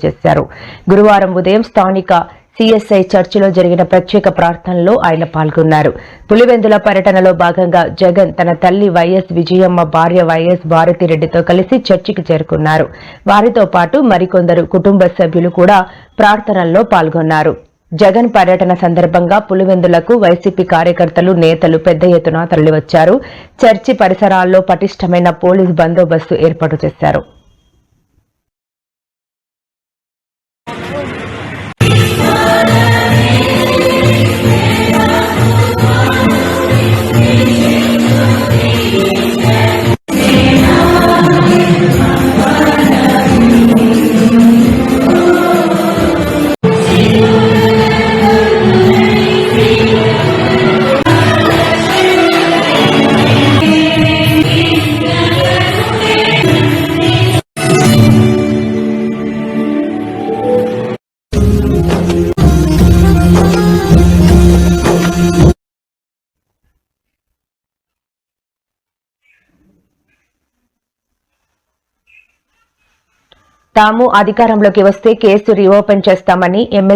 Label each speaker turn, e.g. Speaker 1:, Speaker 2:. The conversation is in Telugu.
Speaker 1: చేశారు. గురువారం ఉదయం స్థానిక సిఎస్ఐ చర్చిలో జరిగిన ప్రత్యేక ప్రార్థనలో ఆయన పాల్గొన్నారు. పులివెందుల పర్యటనలో భాగంగా జగన్ తన తల్లి వైఎస్ విజయమ్మ, భార్య వైఎస్ భారతిరెడ్డితో కలిసి చర్చికి చేరుకున్నారు. వారితో పాటు మరికొందరు కుటుంబ సభ్యులు కూడా ప్రార్థనల్లో పాల్గొన్నారు. జగన్ పర్యటన సందర్భంగా పులివెందులకు వైసీపీ కార్యకర్తలు, నేతలు పెద్ద ఎత్తున తరలివచ్చారు. చర్చి పరిసరాల్లో పటిష్టమైన పోలీస్ బందోబస్తు ఏర్పాటు చేశారు. తాము అధికారంలోకి వస్తే కేసు రీఓపెన్ చేస్తామని ఎమ్మెల్యే